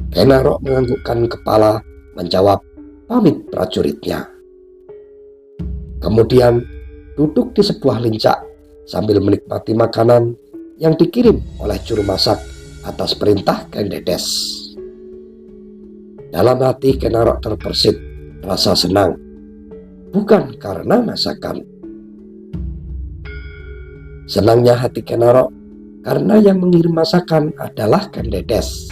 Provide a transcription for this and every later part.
Kenaro menganggukkan kepala menjawab pamit prajuritnya. Kemudian duduk di sebuah lincak sambil menikmati makanan yang dikirim oleh juru masak atas perintah Ken Dedes. Dalam hati Kenaro terbersit rasa senang, bukan karena masakan. Senangnya hati Kenaro karena yang mengirim masakan adalah Ken Dedes.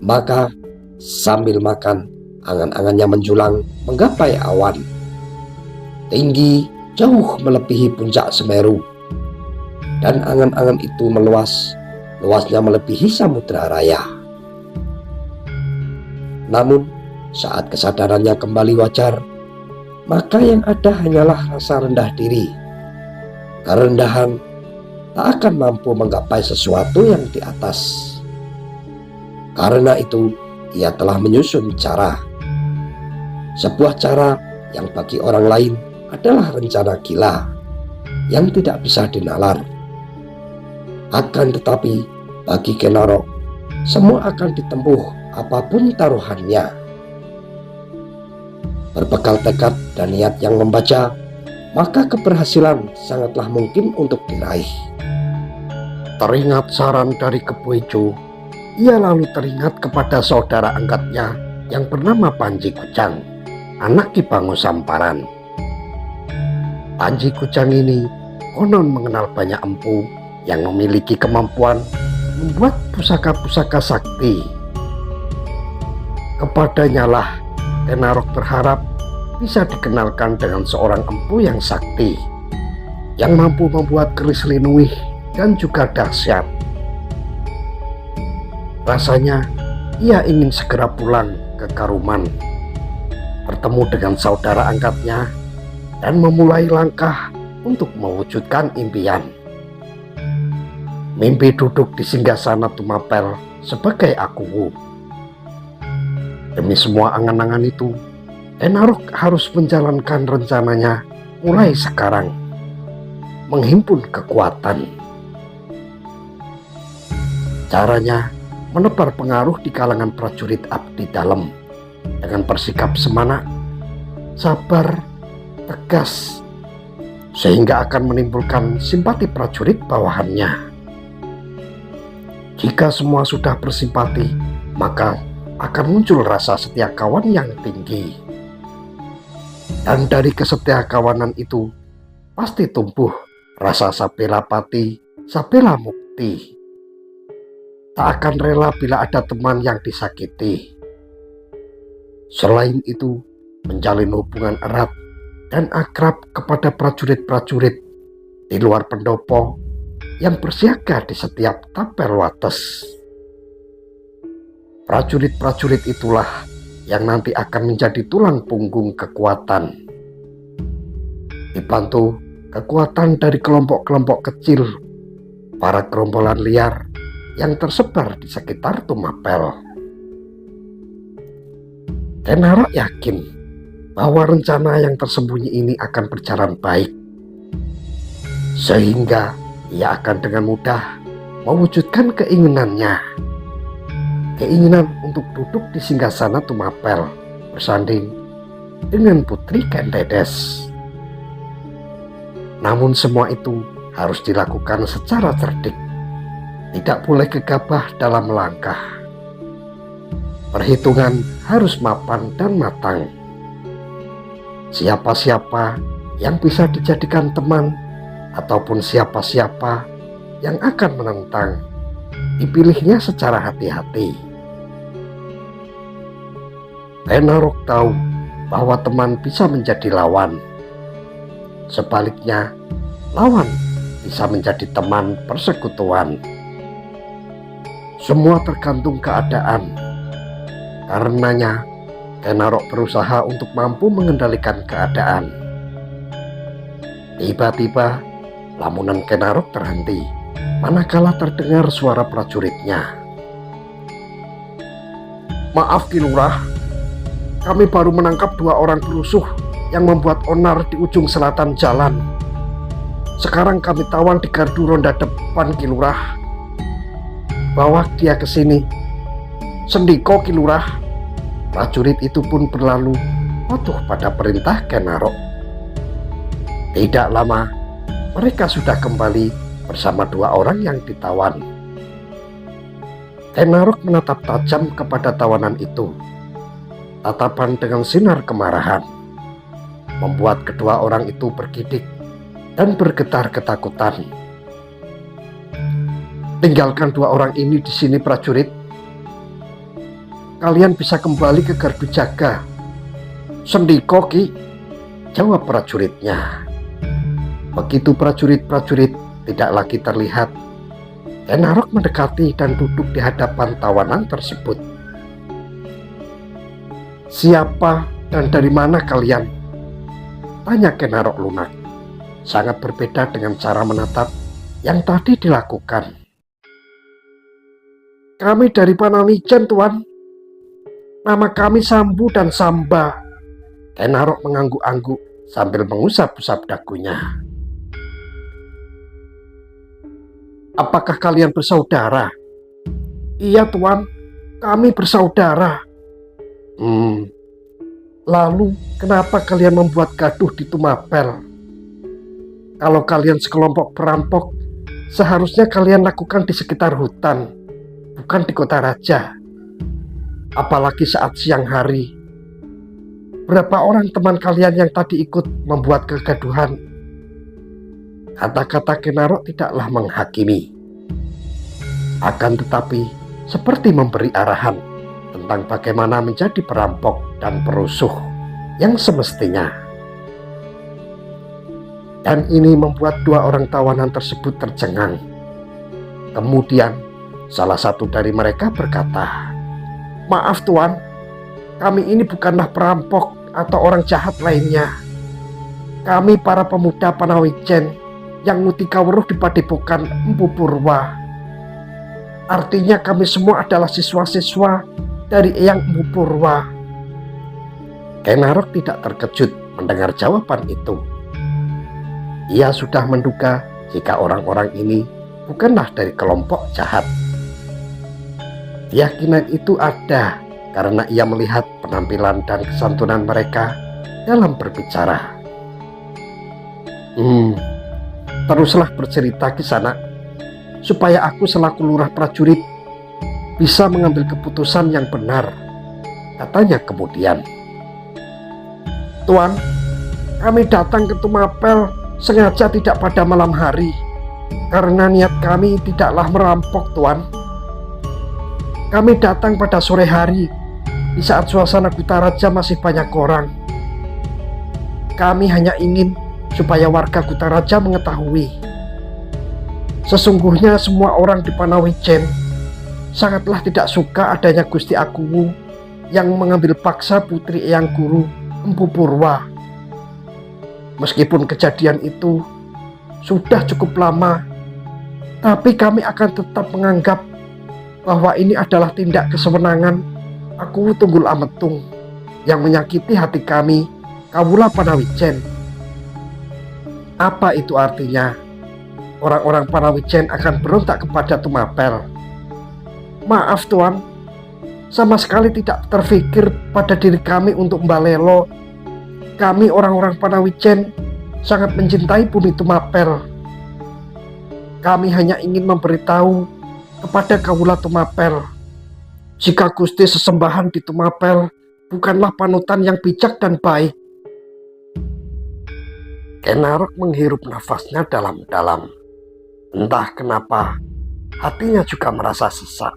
Maka sambil makan, angan-angannya menjulang menggapai awan. Tinggi jauh melebihi puncak Semeru. Dan angan-angan itu luasnya melebihi samudra raya. Namun saat kesadarannya kembali wajar, maka yang ada hanyalah rasa rendah diri. Kerendahan tak akan mampu menggapai sesuatu yang di atas. Karena itu ia telah menyusun cara. Sebuah cara yang bagi orang lain adalah rencana gila yang tidak bisa dinalar. Akan tetapi bagi Kenaro, semua akan ditempuh apapun taruhannya. Berbekal tekad dan niat yang membaca, maka keberhasilan sangatlah mungkin untuk diraih. Teringat saran dari Kebo Ijo, ia lalu teringat kepada saudara angkatnya yang bernama Panji Kucang, anak Ki Bango Samparan. Panji Kucang ini konon mengenal banyak empu yang memiliki kemampuan membuat pusaka-pusaka sakti. Kepadanya lah Kenaro berharap bisa dikenalkan dengan seorang empu yang sakti, yang mampu membuat keris linuih dan juga dahsyat. Rasanya ia ingin segera pulang ke Karuman, bertemu dengan saudara angkatnya, dan memulai langkah untuk mewujudkan impian. Mimpi duduk di singgasana Tumapel sebagai Akuwu. Demi semua angan-angan itu, Kenaro harus menjalankan rencananya mulai sekarang, menghimpun kekuatan. Caranya menebar pengaruh di kalangan prajurit abdi dalam dengan bersikap semanak, sabar, tegas, sehingga akan menimbulkan simpati prajurit bawahannya. Jika semua sudah bersimpati, maka akan muncul rasa setia kawan yang tinggi. Dan dari kesetia kawanan itu pasti tumbuh rasa sabela pati, sabela mukti. Tak akan rela bila ada teman yang disakiti. Selain itu, menjalin hubungan erat dan akrab kepada prajurit-prajurit di luar pendopo yang bersiaga di setiap tapel wates. Prajurit-prajurit itulah yang nanti akan menjadi tulang punggung kekuatan. Dibantu kekuatan dari kelompok-kelompok kecil, para gerombolan liar yang tersebar di sekitar Tumapel. Kenaro yakin bahwa rencana yang tersembunyi ini akan berjalan baik, sehingga ia akan dengan mudah mewujudkan keinginannya. Keinginan untuk duduk di singgasana Tumapel bersanding dengan putri Ken Dedes. Namun semua itu harus dilakukan secara cerdik. Tidak boleh gegabah dalam melangkah. Perhitungan harus mapan dan matang. Siapa-siapa yang bisa dijadikan teman ataupun siapa-siapa yang akan menentang, dipilihnya secara hati-hati. Kenaro tahu bahwa teman bisa menjadi lawan. Sebaliknya, lawan bisa menjadi teman persekutuan. Semua tergantung keadaan. Karenanya, Kenaro berusaha untuk mampu mengendalikan keadaan. Tiba-tiba, lamunan Kenaro terhenti manakala terdengar suara prajuritnya. "Maaf Ki Lurah, kami baru menangkap 2 orang perusuh yang membuat onar di ujung selatan jalan. Sekarang kami tawan di gardu ronda depan Ki Lurah. Bawa dia ke sini. Sendiko Ki Lurah. Prajurit itu pun berlalu patuh pada perintah Ken Arok. Tidak lama, mereka sudah kembali bersama 2 orang yang ditawan. Ken Arok menatap tajam kepada tawanan itu. Tatapan dengan sinar kemarahan membuat kedua orang itu bergidik dan bergetar ketakutan. Tinggalkan 2 orang ini di sini, prajurit. Kalian bisa kembali ke gardu jaga. Sendiko Ki, jawab prajuritnya. Begitu prajurit-prajurit tidak lagi terlihat, Ken Arok mendekati dan duduk di hadapan tawanan tersebut. Siapa dan dari mana kalian? Tanya Ken Arok lunak. Sangat berbeda dengan cara menatap yang tadi dilakukan. Kami dari Panawijen, Tuan. Nama kami Sambu dan Samba. Ken Arok mengangguk-angguk sambil mengusap-usap dagunya. Apakah kalian bersaudara? Iya, Tuan. Kami bersaudara. Lalu kenapa kalian membuat gaduh di Tumapel? Kalau kalian sekelompok perampok, seharusnya kalian lakukan di sekitar hutan, bukan di kota raja. Apalagi saat siang hari. Berapa orang teman kalian yang tadi ikut membuat kegaduhan? Kata-kata Ken Arok tidaklah menghakimi, akan tetapi seperti memberi arahan tentang bagaimana menjadi perampok dan perusuh yang semestinya. Dan ini membuat 2 orang tawanan tersebut tercengang. Kemudian salah satu dari mereka berkata, "Maaf, Tuan, kami ini bukanlah perampok atau orang jahat lainnya. Kami para pemuda Panawijen yang nguti kawruh di Padepokan Empu Purwa. Artinya kami semua adalah siswa-siswa dari Eyang Empu Purwa." Ken Arok tidak terkejut mendengar jawaban itu. Ia sudah menduga jika orang-orang ini bukanlah dari kelompok jahat. Keyakinan itu ada karena ia melihat penampilan dan kesantunan mereka dalam berbicara. Teruslah bercerita Ki Sanak, supaya aku selaku lurah prajurit bisa mengambil keputusan yang benar, katanya kemudian. Tuan, kami datang ke Tumapel sengaja tidak pada malam hari, karena niat kami tidaklah merampok, Tuan. Kami datang pada sore hari, di saat suasana Kutaraja masih banyak orang. Kami hanya ingin supaya warga Kutaraja mengetahui, sesungguhnya semua orang di Panawijen sangatlah tidak suka adanya Gusti Agung yang mengambil paksa putri Eyang Guru Empu Purwa. Meskipun kejadian itu sudah cukup lama, tapi kami akan tetap menganggap bahwa ini adalah tindak kesewenangan Aku Tunggul Ametung yang menyakiti hati kami, Kawula Panawijen. Apa itu artinya? Orang-orang Panawijen akan berontak kepada Tumapel. Maaf, Tuan, sama sekali tidak terfikir pada diri kami untuk membalelo. Kami orang-orang Panawijen sangat mencintai bumi Tumapel. Kami hanya ingin memberitahu kepada Kawula Tumapel, jika Gusti sesembahan di Tumapel bukanlah panutan yang bijak dan baik. Ken Arok menghirup nafasnya dalam-dalam. Entah kenapa hatinya juga merasa sesak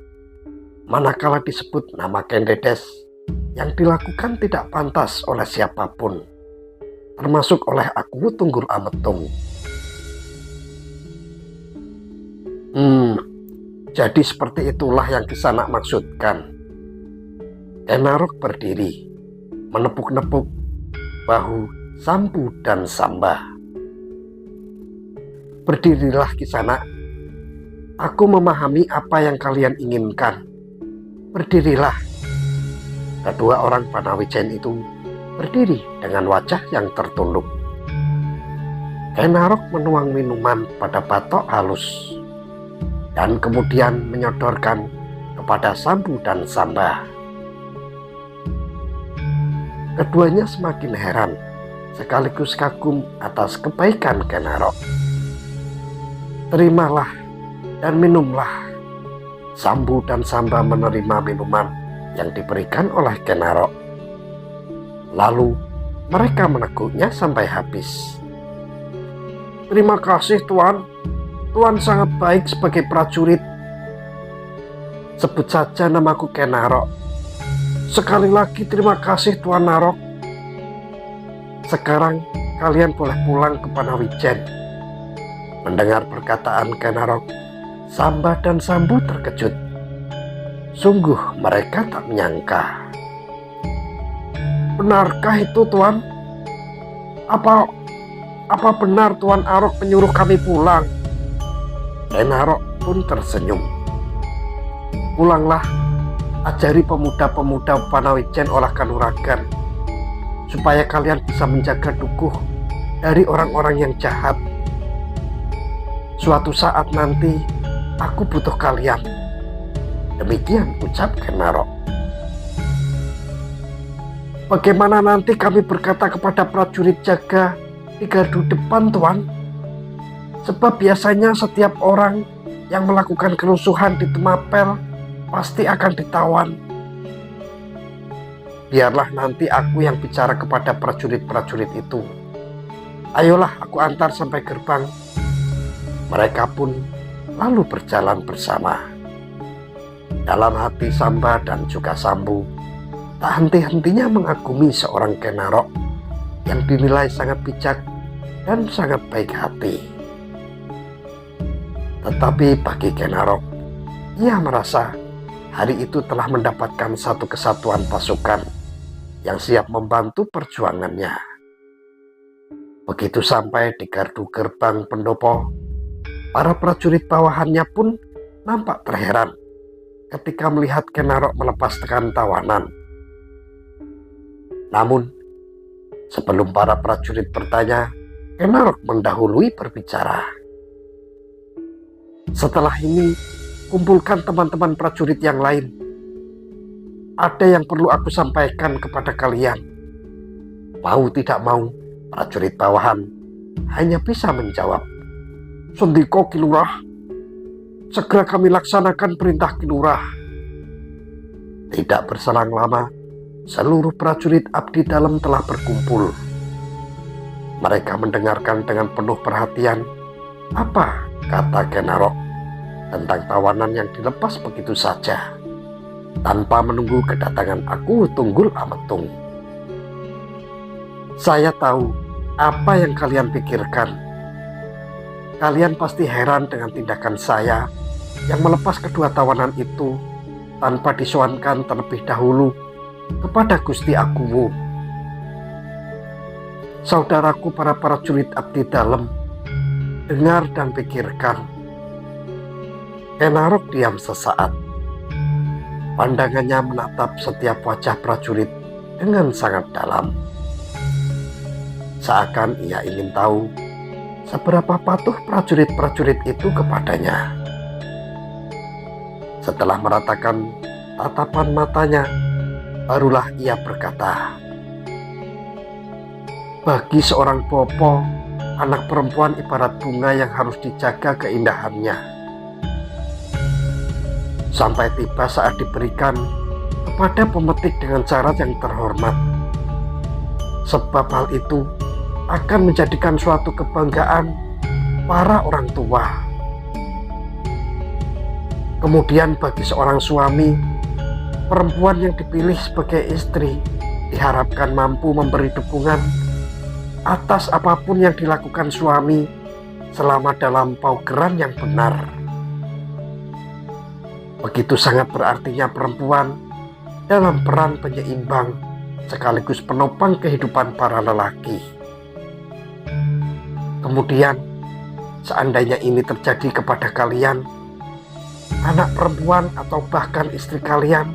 manakala disebut nama Ken Dedes yang dilakukan tidak pantas oleh siapapun, termasuk oleh Aku Tunggul Ametung. Jadi seperti itulah yang Ki Sanak maksudkan. Ken Arok berdiri, menepuk-nepuk bahu Sambu dan Samba. Berdirilah Ki Sanak. Aku memahami apa yang kalian inginkan. Berdirilah. Kedua orang Panawijen itu berdiri dengan wajah yang tertunduk. Ken Arok menuang minuman pada batok halus dan kemudian menyodorkan kepada Sambu dan Samba. Keduanya semakin heran sekaligus kagum atas kebaikan Ken Arok. "Terimalah dan minumlah." Sambu dan Samba menerima minuman yang diberikan oleh Ken Arok. Lalu mereka meneguknya sampai habis. "Terima kasih Tuan. Tuan sangat baik sebagai prajurit." "Sebut saja namaku Ken Arok." "Sekali lagi terima kasih Tuan Arok. Sekarang kalian boleh pulang ke Panawijen." Mendengar perkataan Ken Arok, Samba dan Sambu terkejut. Sungguh mereka tak menyangka. "Benarkah itu Tuan? Apa benar Tuan Arok menyuruh kami pulang?" Ken Arok pun tersenyum. "Pulanglah, ajari pemuda-pemuda Panawijen olah kanuragan, supaya kalian bisa menjaga dukuh dari orang-orang yang jahat. Suatu saat nanti aku butuh kalian." Demikian ucap Ken Arok. "Bagaimana nanti kami berkata kepada prajurit jaga di gardu depan Tuan? Sebab biasanya setiap orang yang melakukan kerusuhan di Temapel pasti akan ditawan." "Biarlah nanti aku yang bicara kepada prajurit-prajurit itu. Ayolah aku antar sampai gerbang." Mereka pun lalu berjalan bersama. Dalam hati Samba dan juga Sambu tak henti-hentinya mengagumi seorang Ken Arok yang dinilai sangat bijak dan sangat baik hati. Tetapi bagi Ken Arok, ia merasa hari itu telah mendapatkan satu kesatuan pasukan yang siap membantu perjuangannya. Begitu sampai di gardu gerbang pendopo, para prajurit bawahannya pun nampak terheran ketika melihat Ken Arok melepas tekan tawanan. Namun, sebelum para prajurit bertanya, Ken Arok mendahului berbicara. "Setelah ini, kumpulkan teman-teman prajurit yang lain. Ada yang perlu aku sampaikan kepada kalian." Mau tidak mau, prajurit bawahan hanya bisa menjawab, "Sendika Ki Lurah, segera kami laksanakan perintah Ki Lurah." Tidak berselang lama, seluruh prajurit abdi dalam telah berkumpul. Mereka mendengarkan dengan penuh perhatian apa kata Ken Arok tentang tawanan yang dilepas begitu saja, tanpa menunggu kedatangan Aku Tunggul Ametung. "Saya tahu apa yang kalian pikirkan. Kalian pasti heran dengan tindakan saya yang melepas kedua tawanan itu tanpa disowankan terlebih dahulu kepada Gusti Akuwu. Saudaraku para prajurit abdi dalam, dengar dan pikirkan." Ken Arok diam sesaat. Pandangannya menatap setiap wajah prajurit dengan sangat dalam. Seakan ia ingin tahu seberapa patuh prajurit-prajurit itu kepadanya. Setelah meratakan tatapan matanya, barulah ia berkata, "Bagi seorang popo, anak perempuan ibarat bunga yang harus dijaga keindahannya. Sampai tiba saat diberikan kepada pemetik dengan cara yang terhormat. Sebab hal itu akan menjadikan suatu kebanggaan para orang tua. Kemudian bagi seorang suami, perempuan yang dipilih sebagai istri diharapkan mampu memberi dukungan atas apapun yang dilakukan suami selama dalam paugeran yang benar. Begitu sangat berartinya perempuan dalam peran penyeimbang sekaligus penopang kehidupan para lelaki. Kemudian, seandainya ini terjadi kepada kalian, anak perempuan atau bahkan istri kalian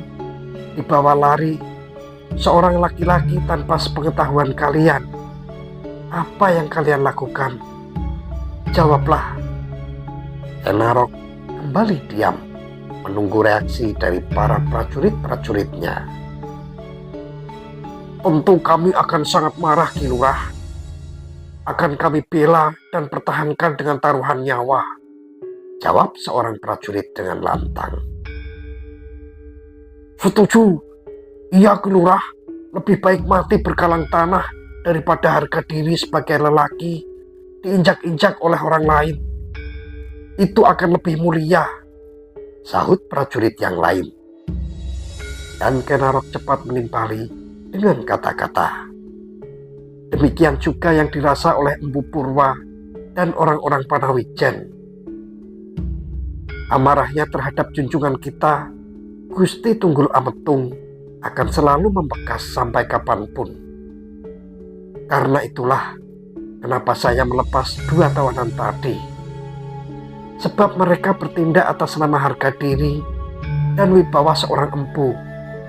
dibawa lari seorang laki-laki tanpa sepengetahuan kalian, apa yang kalian lakukan? Jawablah." Ken Arok kembali diam. menunggu reaksi dari para prajurit-prajuritnya. Tentu kami akan sangat marah, Ki Lurah. Akan kami bela dan pertahankan dengan taruhan nyawa, jawab seorang prajurit dengan lantang. Setuju, iya Ki Lurah. Lebih baik mati berkalang tanah daripada harga diri sebagai lelaki diinjak-injak oleh orang lain. Itu akan lebih mulia, sahut prajurit yang lain. Dan Ki Narok cepat menimpali dengan kata-kata. Demikian juga yang dirasa oleh Empu Purwa dan orang-orang Panawijen. Amarahnya terhadap junjungan kita, Gusti Tunggul Ametung, akan selalu membekas sampai kapanpun. Karena itulah kenapa saya melepas 2 tawanan tadi. Sebab mereka bertindak atas nama harga diri dan wibawa seorang empu,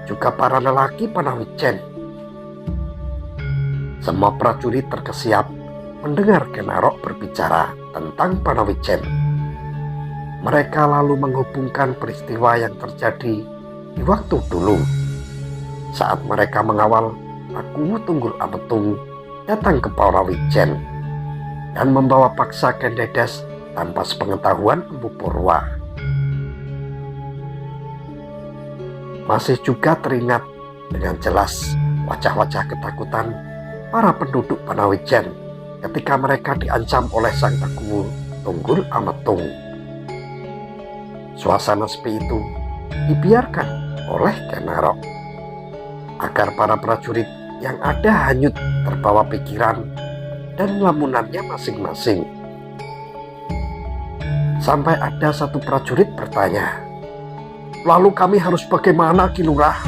juga para lelaki Panawijen. Semua prajurit terkesiap mendengar Ki Narok berbicara tentang Panawijen. Mereka lalu menghubungkan peristiwa yang terjadi di waktu dulu, saat mereka mengawal Aku Tunggul Ametung datang ke Panawijen dan membawa paksa Kendedes tanpa sepengetahuan Empu Purwa. Masih juga teringat dengan jelas wajah-wajah ketakutan para penduduk Panawijen ketika mereka diancam oleh Sang Aku Tunggul Ametung. Suasana sepi itu dibiarkan oleh Ki Narok agar para prajurit yang ada hanyut terbawa pikiran dan lamunannya masing-masing. Sampai ada satu prajurit bertanya, "Lalu kami harus bagaimana, Ki Lurah?"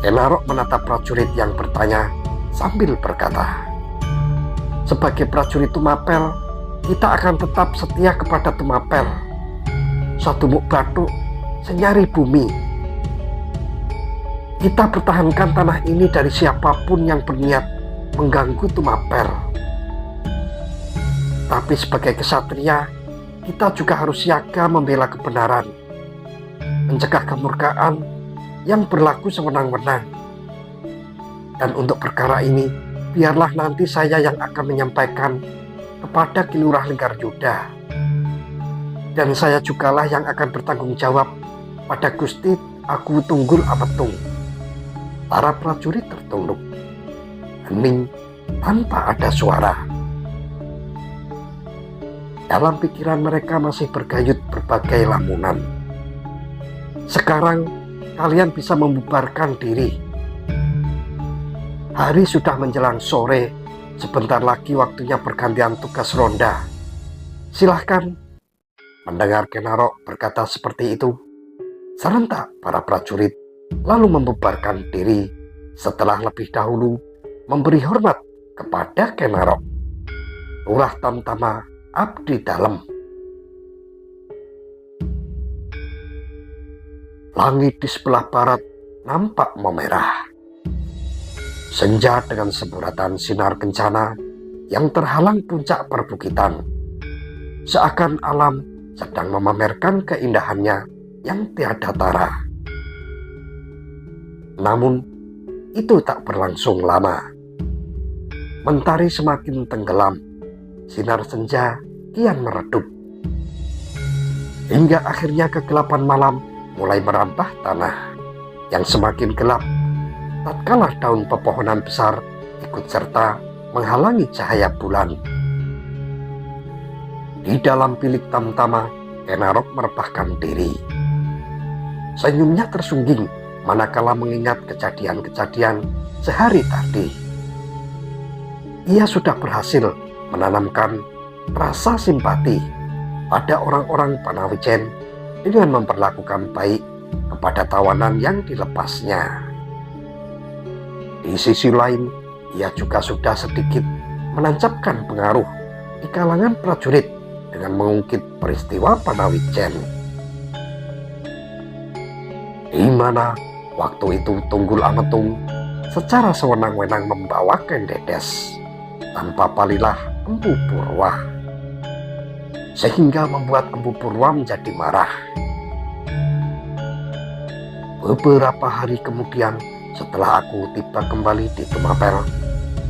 Ki Narok menatap prajurit yang bertanya sambil berkata, "Sebagai prajurit Tumapel, kita akan tetap setia kepada Tumapel. Satu muk batuk, senyari bumi. Kita pertahankan tanah ini dari siapapun yang berniat mengganggu Tumapel. Tapi sebagai kesatria, kita juga harus siaga membela kebenaran, mencegah kemurkaan yang berlaku sewenang-wenang. Dan untuk perkara ini, biarlah nanti saya yang akan menyampaikan kepada Ki Lurah Linggarjuda. Dan saya jugalah yang akan bertanggung jawab pada Gusti Aku Tunggul Ametung." Para prajurit tertunduk, hening tanpa ada suara. Dalam pikiran mereka masih bergayut berbagai lamunan. "Sekarang kalian bisa membubarkan diri. Hari sudah menjelang sore, sebentar lagi waktunya pergantian tugas ronda. Silahkan." Mendengar Ki Narok berkata seperti itu, serentak para prajurit lalu membubarkan diri setelah lebih dahulu memberi hormat kepada Ki Narok. Lurah Tamtama abdi dalem. Langit di sebelah barat nampak memerah. Senja dengan semburatan sinar kencana yang terhalang puncak perbukitan, seakan alam sedang memamerkan keindahannya yang tiada tara. Namun itu tak berlangsung lama. Mentari semakin tenggelam, sinar senja kian meredup, hingga akhirnya kegelapan malam mulai merambah tanah yang semakin gelap tatkala daun pepohonan besar ikut serta menghalangi cahaya bulan. Di dalam bilik Tamtama, Ki Narok merebahkan diri. Senyumnya tersungging manakala mengingat kejadian-kejadian sehari tadi. Ia sudah berhasil menanamkan rasa simpati pada orang-orang Panawijen dengan memperlakukan baik kepada tawanan yang dilepasnya. Di sisi lain, ia juga sudah sedikit menancapkan pengaruh di kalangan prajurit dengan mengungkit peristiwa Panawijen, di mana waktu itu Tunggul Ametung secara sewenang-wenang membawa Kendedes tanpa palilah Empu Purwa, sehingga membuat Empu Purwa menjadi marah Beberapa hari kemudian, setelah aku tiba kembali di Tumapel,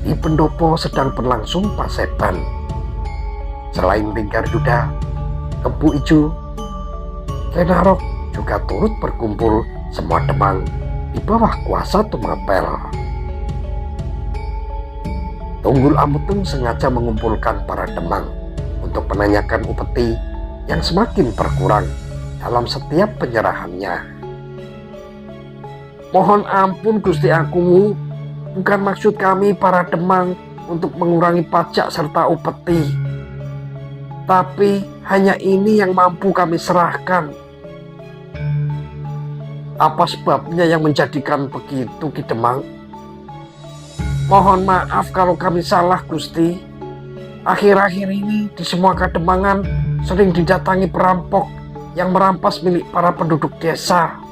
di pendopo sedang berlangsung paseban. Selain Linggaryuda, Kempu Ijo, Kenarok juga turut berkumpul semua Demang di bawah kuasa Tumapel. Tunggul Ametung sengaja mengumpulkan para Demang untuk menanyakan upeti yang semakin berkurang dalam setiap penyerahannya. Mohon ampun Gusti Agung, bukan maksud kami para Demang untuk mengurangi pajak serta upeti, tapi hanya ini yang mampu kami serahkan. Apa sebabnya yang menjadikan begitu Ki Demang? Mohon maaf kalau kami salah Gusti. Akhir-akhir ini di semua kademangan sering didatangi perampok yang merampas milik para penduduk desa.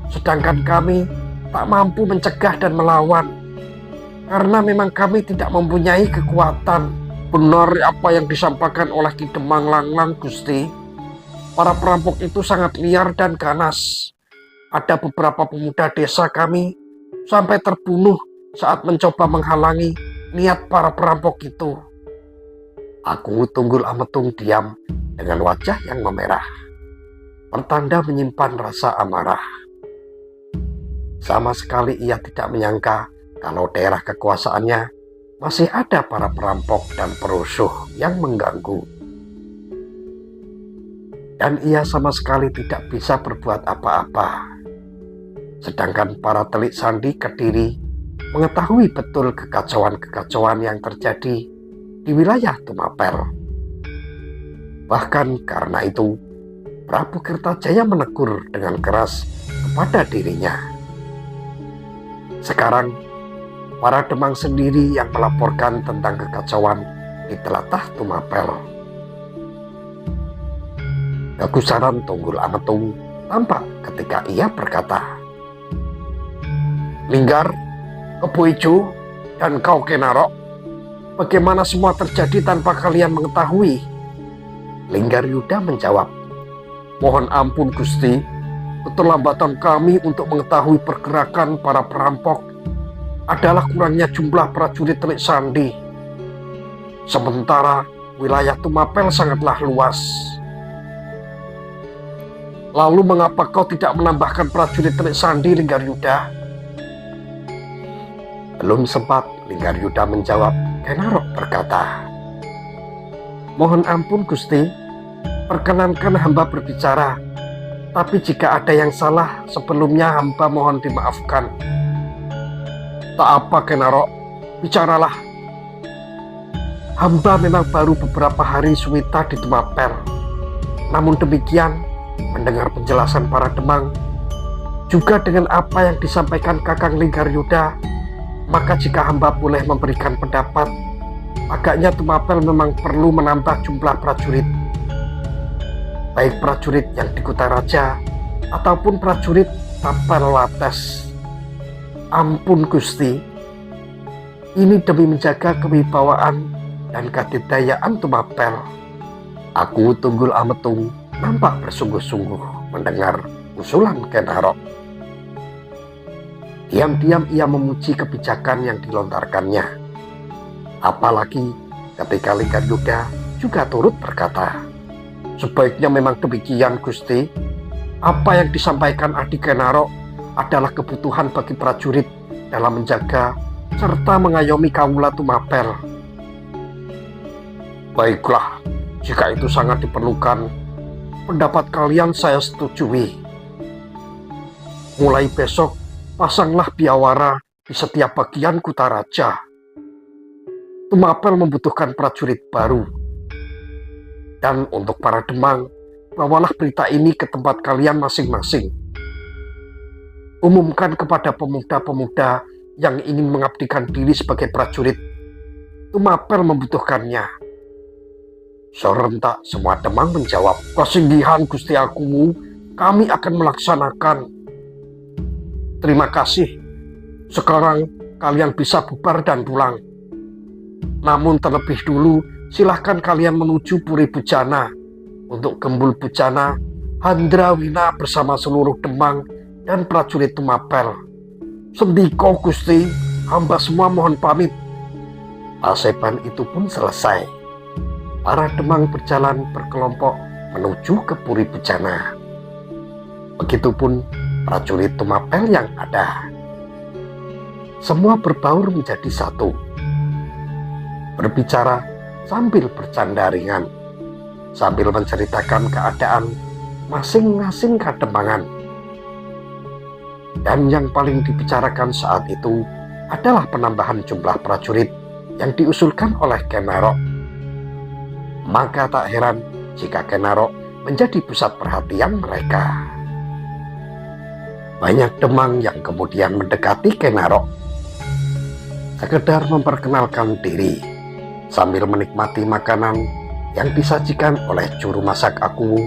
Sedangkan kami tak mampu mencegah dan melawan, karena memang kami tidak mempunyai kekuatan. Benar apa yang disampaikan oleh Ki Demang Langlang Gusti. Para perampok itu sangat liar dan ganas. Ada beberapa pemuda desa kami sampai terbunuh saat mencoba menghalangi niat para perampok itu. Aku Tunggul Ametung diam dengan wajah yang memerah, pertanda menyimpan rasa amarah. Sama sekali ia tidak menyangka kalau daerah kekuasaannya masih ada para perampok dan perusuh yang mengganggu. Dan ia sama sekali tidak bisa berbuat apa-apa. Sedangkan para telik sandi Kediri mengetahui betul kekacauan-kekacauan yang terjadi di wilayah Tumapel. Bahkan karena itu, Prabu Kertajaya menegur dengan keras kepada dirinya. Sekarang, para Demang sendiri yang melaporkan tentang kekacauan di telatah Tumapel. Kegusaran Tunggul Ametung tampak ketika ia berkata, Linggar, Kempu Ijo, dan kau Kenarok, bagaimana semua terjadi tanpa kalian mengetahui? Linggaryuda menjawab, mohon ampun Gusti, keterlambatan kami untuk mengetahui pergerakan para perampok adalah kurangnya jumlah prajurit telik sandi. Sementara wilayah Tumapel sangatlah luas. Lalu mengapa kau tidak menambahkan prajurit telik sandi, Linggaryuda? Belum sempat Linggaryuda menjawab, Kenarok berkata, mohon ampun Gusti, perkenankan hamba berbicara, tapi jika ada yang salah sebelumnya hamba mohon dimaafkan. Tak apa Kenarok, bicaralah. Hamba memang baru beberapa hari suwita di Tumapel. Namun demikian, mendengar penjelasan para Demang, juga dengan apa yang disampaikan Kakang Linggaryuda, maka jika hamba boleh memberikan pendapat, agaknya Tumapel memang perlu menambah jumlah prajurit. Baik prajurit yang di Kutaraja ataupun prajurit Tapel Wates. Ampun Gusti, ini demi menjaga kewibawaan dan kadidayaan Tumapel. Aku Tunggul Ametung nampak bersungguh-sungguh mendengar usulan Kenarok. Diam-diam ia memuji kebijakan yang dilontarkannya. Apalagi ketika Linggaryuda juga turut berkata, sebaiknya memang demikian Gusti. Apa yang disampaikan Adi Kenarok adalah kebutuhan bagi prajurit dalam menjaga serta mengayomi kaula Tumapel. Baiklah, jika itu sangat diperlukan, pendapat kalian saya setujui. Mulai besok, pasanglah biawara di setiap bagian Kutaraja. Tumapel membutuhkan prajurit baru. Dan untuk para Demang, bawalah berita ini ke tempat kalian masing-masing. Umumkan kepada pemuda-pemuda yang ingin mengabdikan diri sebagai prajurit. Tumapel membutuhkannya. Serentak semua Demang menjawab, kesinggihan Gusti Agung, kami akan melaksanakan. Terima kasih. Sekarang kalian bisa bubar dan pulang. Namun terlebih dulu, silahkan kalian menuju Puri Bujana untuk Gembul Bujana, Handrawina bersama seluruh Demang dan prajurit Tumapel. Sendika Gusti, hamba semua mohon pamit. Paseban itu pun selesai. Para demang berjalan berkelompok menuju ke Puri Bujana. Begitupun prajurit Tumapel yang ada. Semua berbaur menjadi satu, berbicara sambil bercanda ringan, sambil menceritakan keadaan masing-masing kademangan. Dan yang paling dibicarakan saat itu adalah penambahan jumlah prajurit yang diusulkan oleh Ken Arok. Maka tak heran jika Ken Arok menjadi pusat perhatian mereka. Banyak demang yang kemudian mendekati Ken Arok, sekedar memperkenalkan diri sambil menikmati makanan yang disajikan oleh juru masak Akuwu.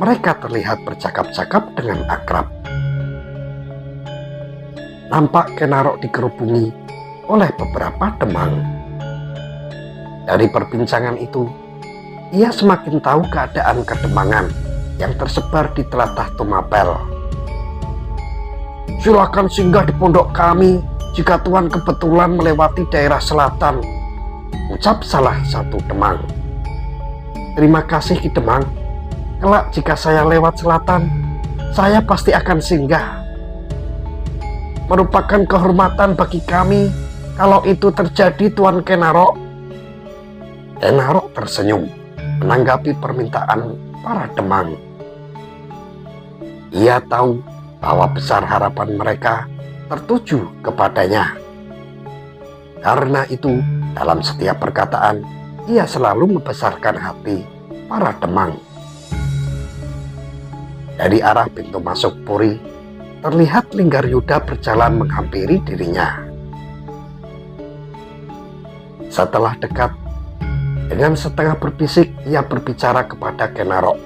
Mereka terlihat bercakap-cakap dengan akrab. Nampak Ken Arok dikerubungi oleh beberapa demang. Dari perbincangan itu, ia semakin tahu keadaan kedemangan yang tersebar di telatah Tumapel. Silakan singgah di pondok kami jika Tuan kebetulan melewati daerah selatan, ucap salah satu demang. Terima kasih Ki Demang. Kelak jika saya lewat selatan, saya pasti akan singgah. Merupakan kehormatan bagi kami kalau itu terjadi Tuan Ken Arok. Ken Arok tersenyum menanggapi permintaan para demang. Ia tahu bahwa besar harapan mereka tertuju kepadanya. Karena itu, dalam setiap perkataan, ia selalu membesarkan hati para demang. Dari arah pintu masuk Puri, terlihat Linggaryuda berjalan menghampiri dirinya. Setelah dekat, dengan setengah berbisik, ia berbicara kepada Ken Arok.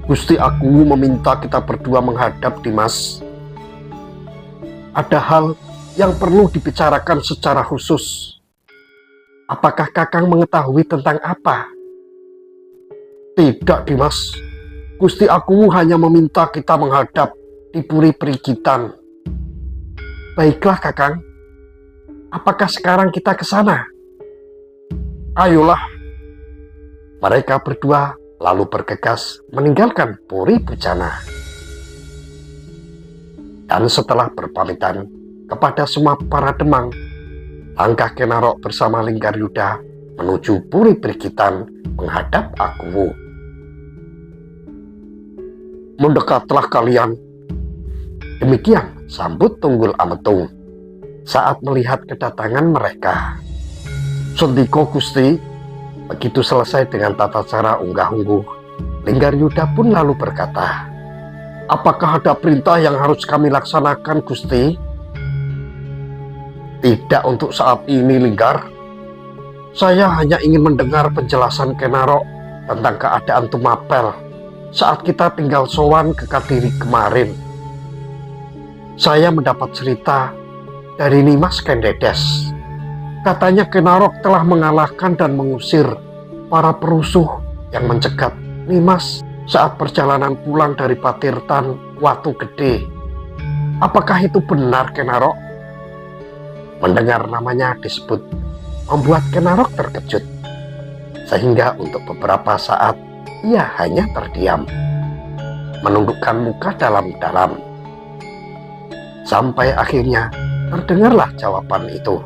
Gusti Akuwu meminta kita berdua menghadap Dimas. Ada hal yang perlu dibicarakan secara khusus. Apakah Kakang mengetahui tentang apa? Tidak, Dimas. Gusti Akuwu hanya meminta kita menghadap di Puri Perigitan. Baiklah, Kakang. Apakah sekarang kita ke sana? Ayolah. Mereka berdua lalu bergegas meninggalkan Puri Bujana. Dan setelah berpamitan kepada semua para demang, langkah Ken Arok bersama Linggaryuda menuju Puri Perigitan menghadap Akuwu. Mendekatlah kalian. Demikian sambut Tunggul Ametung saat melihat kedatangan mereka. Sendika Gusti. Begitu selesai dengan tata cara unggah-ungguh, Linggaryuda pun lalu berkata, apakah ada perintah yang harus kami laksanakan, Gusti? Tidak untuk saat ini, Linggar. Saya hanya ingin mendengar penjelasan Ken Arok tentang keadaan Tumapel saat kita tinggal sowan ke Kadiri kemarin. Saya mendapat cerita dari Nimas Kendedes. Katanya Ken Arok telah mengalahkan dan mengusir para perusuh yang mencegat Nimas saat perjalanan pulang dari Patirtan Watu Gede. Apakah itu benar, Ken Arok? Mendengar namanya disebut membuat Ken Arok terkejut, sehingga untuk beberapa saat ia hanya terdiam, menundukkan muka dalam-dalam. Sampai akhirnya terdengarlah jawaban itu.